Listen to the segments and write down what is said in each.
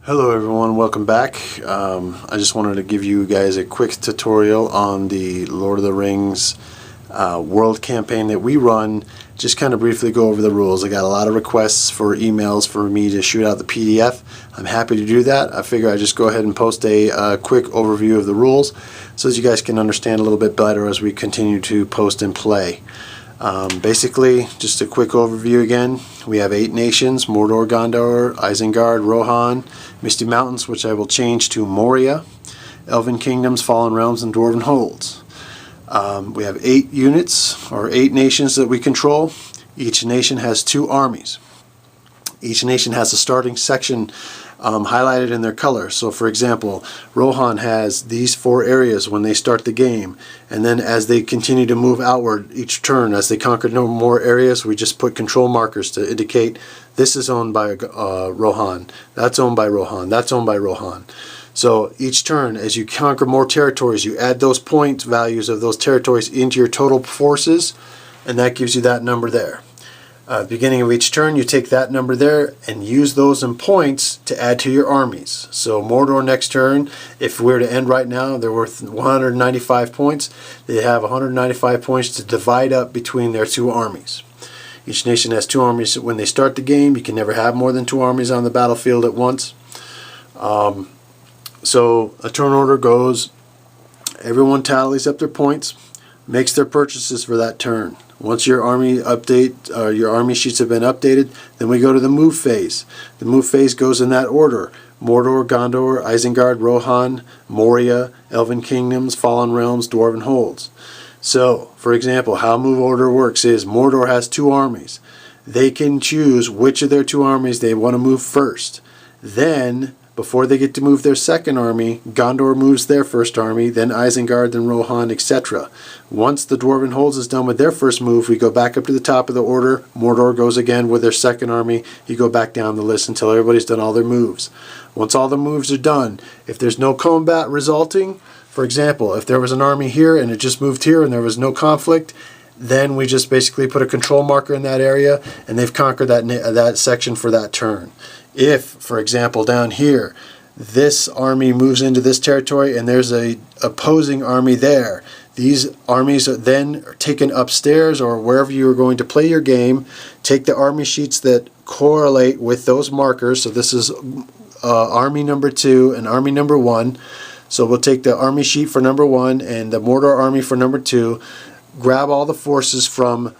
Hello everyone, welcome back. I just wanted to give you guys a quick tutorial on the Lord of the Rings world campaign that we run. Just kind of briefly go over the rules. I got a lot of requests for emails for me to shoot out the PDF. I'm happy to do that. I figure I just go ahead and post a quick overview of the rules so that you guys can understand a little bit better as we continue to post and play. Basically, just a quick overview again. We have 8 nations: Mordor, Gondor, Isengard, Rohan, Misty Mountains, which I will change to Moria, Elven Kingdoms, Fallen Realms, and Dwarven Holds. We have 8 units, or 8 nations that we control. Each nation has 2 armies. Each nation has a starting section highlighted in their color. So for example, Rohan has these 4 areas when they start the game, and then as they continue to move outward each turn, as they conquer no more areas, we just put control markers to indicate this is owned by Rohan, that's owned by Rohan, that's owned by Rohan. So each turn, as you conquer more territories, you add those point values of those territories into your total forces, and that gives you that number there. Beginning of each turn, you take that number there and use those in points to add to your armies. So Mordor next turn, if we were to end right now, they're worth 195 points. They have 195 points to divide up between their 2 armies. Each nation has 2 armies when they start the game. You can never have more than 2 armies on the battlefield at once. So a turn order goes, everyone tallies up their points, makes their purchases for that turn. Once your army your army sheets have been updated, then we go to the move phase. The move phase goes in that order: Mordor, Gondor, Isengard, Rohan, Moria, Elven Kingdoms, Fallen Realms, Dwarven Holds. So, for example, how move order works is Mordor has 2 armies. They can choose which of their 2 armies they want to move first. Then, before they get to move their second army, Gondor moves their first army, then Isengard, then Rohan, etc. Once the Dwarven Holds is done with their first move, we go back up to the top of the order. Mordor goes again with their second army. You go back down the list until everybody's done all their moves. Once all the moves are done, if there's no combat resulting, for example, if there was an army here and it just moved here and there was no conflict, then we just basically put a control marker in that area and they've conquered that section for that turn. If, for example, down here, this army moves into this territory and there's a opposing army there, these armies are then taken upstairs or wherever you are going to play your game. Take the army sheets that correlate with those markers. So this is army number 2 and army number 1. So we'll take the army sheet for number 1 and the Mordor army for number 2. Grab all the forces from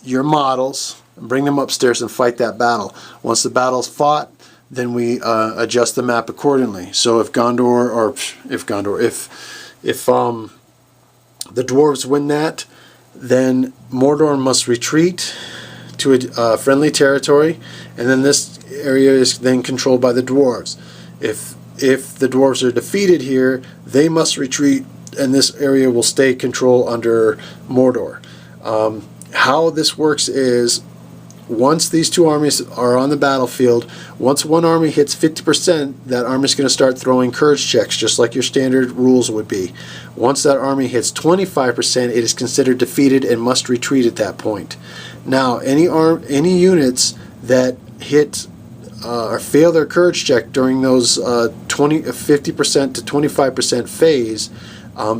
your models and bring them upstairs and fight that battle. Once the battle's fought, then we adjust the map accordingly. So if the dwarves win that, then Mordor must retreat to a friendly territory, and then this area is then controlled by the dwarves. If the dwarves are defeated here, they must retreat, and this area will stay control under Mordor. How this works is, once these 2 armies are on the battlefield, once one army hits 50%, that army is going to start throwing courage checks, just like your standard rules would be. Once that army hits 25%, it is considered defeated and must retreat at that point. Now, any units that hit or fail their courage check during those 50% to 25% phase,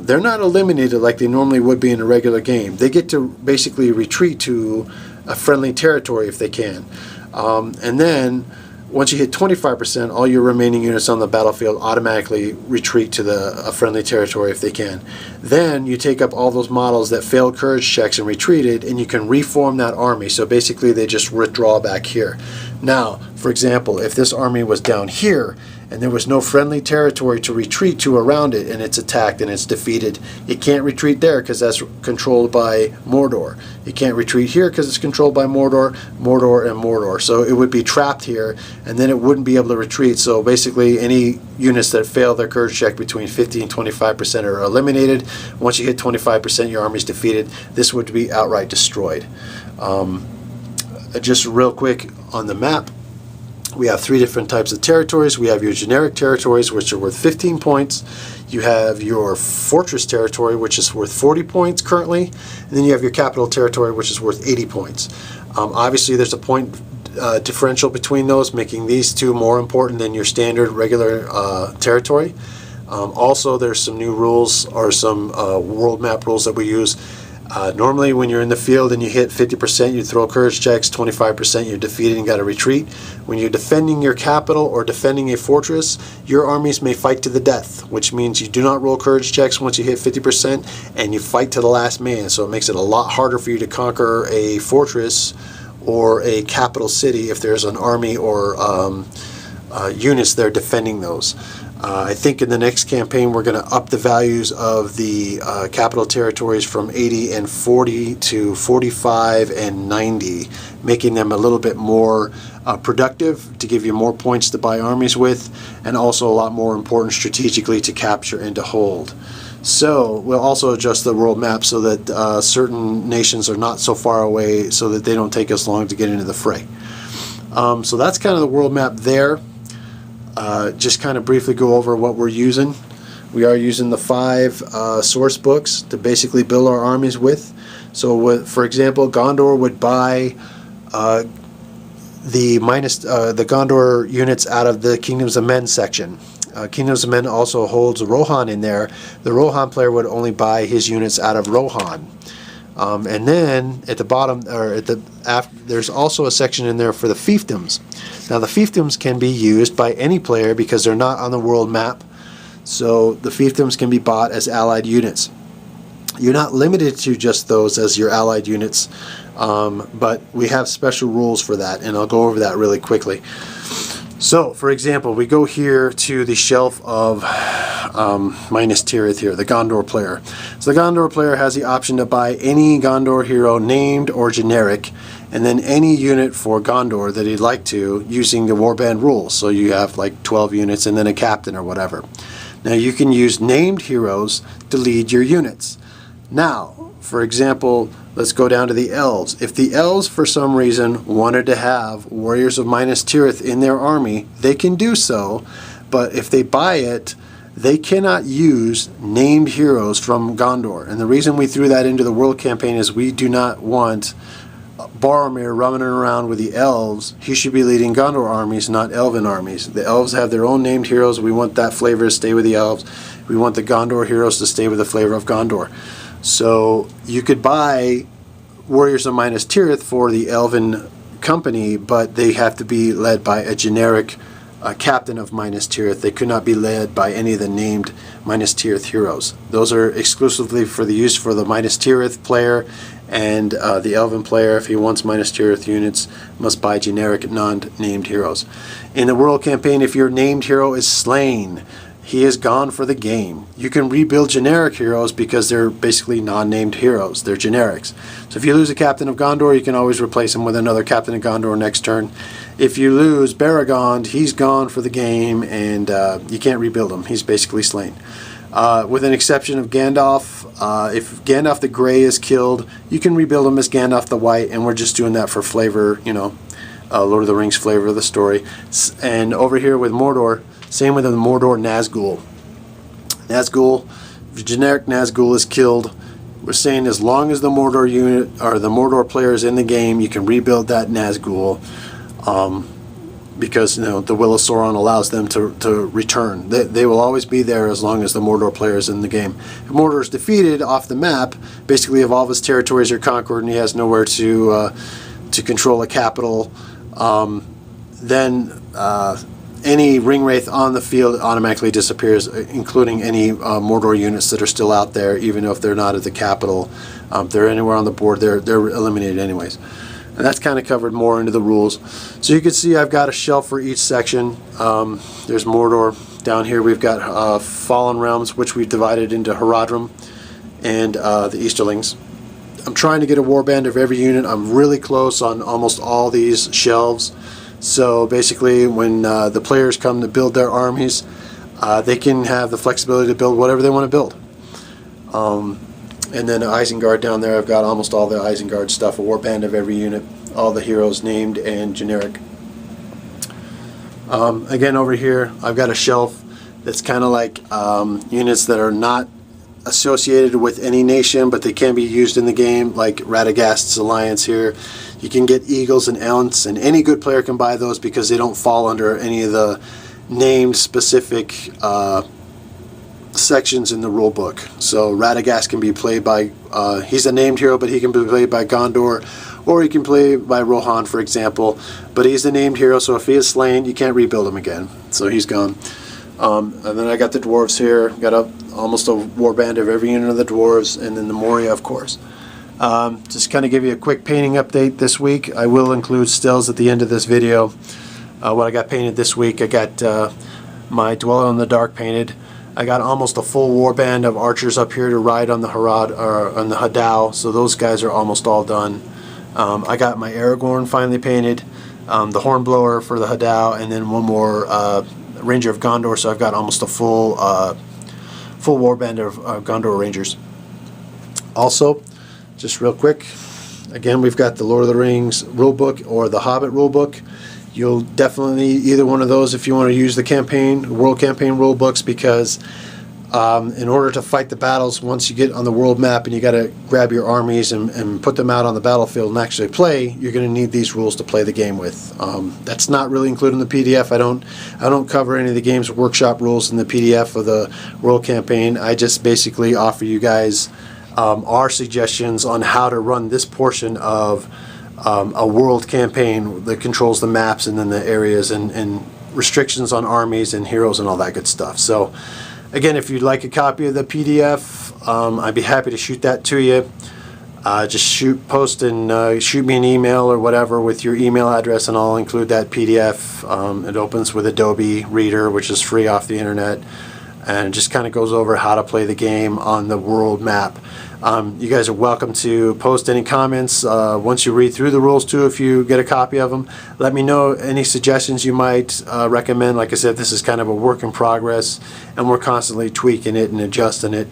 they're not eliminated like they normally would be in a regular game. They get to basically retreat to a friendly territory if they can. And then once you hit 25%, all your remaining units on the battlefield automatically retreat to a friendly territory if they can. Then you take up all those models that failed courage checks and retreated, and you can reform that army. So basically they just withdraw back here. Now, for example, if this army was down here and there was no friendly territory to retreat to around it, and it's attacked and it's defeated, it can't retreat there because that's controlled by Mordor. It can't retreat here because it's controlled by Mordor, Mordor, and Mordor. So it would be trapped here, and then it wouldn't be able to retreat. So basically any units that fail their courage check between 50 and 25% are eliminated. Once you hit 25%, your army's defeated. This would be outright destroyed. Just real quick on the map, we have 3 different types of territories. We have your generic territories, which are worth 15 points. You have your fortress territory, which is worth 40 points currently. And then you have your capital territory, which is worth 80 points. Obviously, there's a point differential between those, making these two more important than your standard regular territory. Also, there's some new rules or some world map rules that we use. Normally when you're in the field and you hit 50%, you throw courage checks, 25% you're defeated and got to retreat. When you're defending your capital or defending a fortress, your armies may fight to the death, which means you do not roll courage checks once you hit 50%, and you fight to the last man. So it makes it a lot harder for you to conquer a fortress or a capital city if there's an army or units there defending those. I think in the next campaign we're going to up the values of the capital territories from 80 and 40 to 45 and 90, making them a little bit more productive to give you more points to buy armies with, and also a lot more important strategically to capture and to hold. So we'll also adjust the world map so that certain nations are not so far away, so that they don't take us long to get into the fray. So that's kind of the world map there. Just kind of briefly go over what we're using. We are using the 5 source books to basically build our armies with. So for example, Gondor would buy the Gondor units out of the Kingdoms of Men section. Kingdoms of Men also holds Rohan in there. The Rohan player would only buy his units out of Rohan. And then at the bottom, or there's also a section in there for the fiefdoms. Now the fiefdoms can be used by any player because they're not on the world map. So the fiefdoms can be bought as allied units. You're not limited to just those as your allied units, but we have special rules for that, and I'll go over that really quickly. So, for example, we go here to the shelf of Minas Tirith here, the Gondor player. So the Gondor player has the option to buy any Gondor hero, named or generic, and then any unit for Gondor that he'd like to, using the warband rules. So you have like 12 units and then a captain or whatever. Now you can use named heroes to lead your units. Now, for example, let's go down to the Elves. If the Elves, for some reason, wanted to have Warriors of Minas Tirith in their army, they can do so, but if they buy it, they cannot use named heroes from Gondor. And the reason we threw that into the World Campaign is we do not want Boromir running around with the Elves. He should be leading Gondor armies, not Elven armies. The Elves have their own named heroes. We want that flavor to stay with the Elves. We want the Gondor heroes to stay with the flavor of Gondor. So you could buy Warriors of Minas Tirith for the Elven company, but they have to be led by a generic captain of Minas Tirith. They could not be led by any of the named Minas Tirith heroes. Those are exclusively for the use for the Minas Tirith player, and the Elven player, if he wants Minas Tirith units, must buy generic non-named heroes. In the World Campaign, if your named hero is slain, he is gone for the game. You can rebuild generic heroes because they're basically non-named heroes. They're generics. So if you lose a captain of Gondor, you can always replace him with another captain of Gondor next turn. If you lose Baragond, he's gone for the game, and you can't rebuild him. He's basically slain. With an exception of Gandalf. If Gandalf the Grey is killed, you can rebuild him as Gandalf the White, and we're just doing that for flavor, you know, Lord of the Rings flavor of the story. And over here with Mordor, same with the Mordor Nazgul. Nazgul, if generic Nazgul is killed, we're saying as long as the Mordor unit or the Mordor player is in the game, you can rebuild that Nazgul, because you know the Will of Sauron allows them to return. They will always be there as long as the Mordor player is in the game. If Mordor is defeated off the map, basically if all of his territories are conquered and he has nowhere to control a capital, then any ring wraith on the field automatically disappears, including any Mordor units that are still out there, even if they're not at the capital. If they're anywhere on the board, they're eliminated anyways. And that's kind of covered more into the rules. So you can see I've got a shelf for each section. There's Mordor. Down here we've got Fallen Realms, which we've divided into Haradrim and the Easterlings. I'm trying to get a warband of every unit. I'm really close on almost all these shelves. So basically when the players come to build their armies, they can have the flexibility to build whatever they want to build. And then Isengard down there, I've got almost all the Isengard stuff, a warband of every unit, all the heroes named and generic. Again over here, I've got a shelf that's kind of like units that are not associated with any nation, but they can be used in the game, like Radagast Alliance here. You can get eagles and ants, and any good player can buy those because they don't fall under any of the named specific sections in the rule book. So Radagast can be played by, he's a named hero, but he can be played by Gondor, or he can play by Rohan, for example. But he's the named hero, so if he is slain, you can't rebuild him again. So he's gone. And then I got the dwarves here. Got almost a warband of every unit of the dwarves, and then the Moria, of course. Just kind of give you a quick painting update this week. I will include stills at the end of this video. What I got painted this week, I got my Dweller in the Dark painted. I got almost a full warband of archers up here to ride on the Harad, or on the Hadao, so those guys are almost all done. I got my Aragorn finally painted, the Hornblower for the Hadao, and then one more Ranger of Gondor, so I've got almost a full warband of Gondor Rangers. Also, just real quick, again, we've got the Lord of the Rings rulebook or the Hobbit rulebook. You'll definitely need either one of those if you want to use the campaign, world campaign rulebooks, because in order to fight the battles, once you get on the world map and you got to grab your armies and put them out on the battlefield and actually play, you're going to need these rules to play the game with. That's not really included in the PDF. I don't cover any of the Games Workshop rules in the PDF of the world campaign. I just basically offer you guys our suggestions on how to run this portion of a world campaign that controls the maps and then the areas and restrictions on armies and heroes and all that good stuff. So again, if you'd like a copy of the PDF, I'd be happy to shoot that to you. Just shoot me an email or whatever with your email address, and I'll include that PDF. It opens with Adobe Reader, which is free off the internet, and it just kind of goes over how to play the game on the world map. You guys are welcome to post any comments once you read through the rules too, if you get a copy of them. Let me know any suggestions you might recommend. Like I said, this is kind of a work in progress, and we're constantly tweaking it and adjusting it.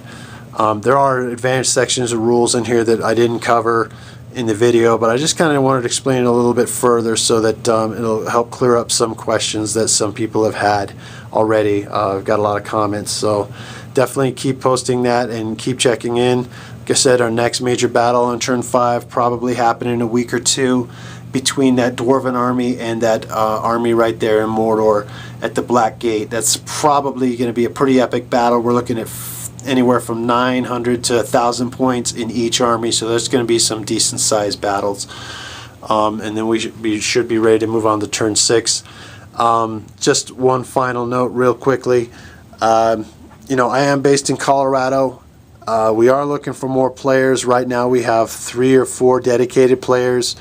There are advanced sections of rules in here that I didn't cover in the video, but I just kind of wanted to explain it a little bit further so that it'll help clear up some questions that some people have had already. I've got a lot of comments, so definitely keep posting that and keep checking in. Like I said, our next major battle on turn 5 probably happen in a week or two between that Dwarven army and that army right there in Mordor at the Black Gate. That's probably going to be a pretty epic battle. We're looking at anywhere from 900 to 1,000 points in each army, so there's going to be some decent sized battles. And then we should be ready to move on to turn 6. Just one final note real quickly. You know, I am based in Colorado. We are looking for more players. Right now we have 3 or 4 dedicated players.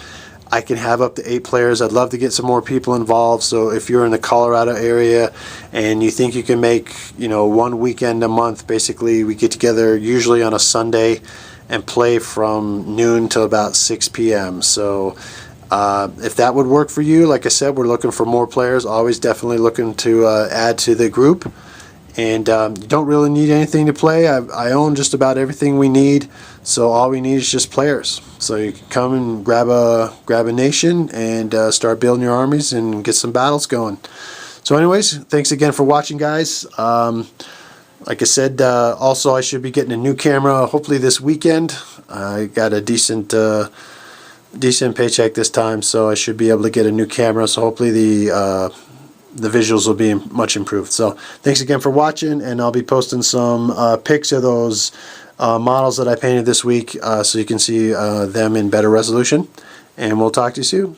I can have up to 8 players. I'd love to get some more people involved. So if you're in the Colorado area and you think you can make, you know, one weekend a month, basically we get together usually on a Sunday and play from noon till about 6 p.m. So if that would work for you, like I said, we're looking for more players. Always definitely looking to add to the group. And you don't really need anything to play. I own just about everything we need, so all we need is just players. So you can come and grab a nation and start building your armies and get some battles going. So anyways, thanks again for watching, guys. Like I said, also I should be getting a new camera hopefully this weekend. I got a decent paycheck this time, so I should be able to get a new camera. So hopefully the visuals will be much improved. So thanks again for watching, and I'll be posting some pics of those models that I painted this week so you can see them in better resolution, and we'll talk to you soon.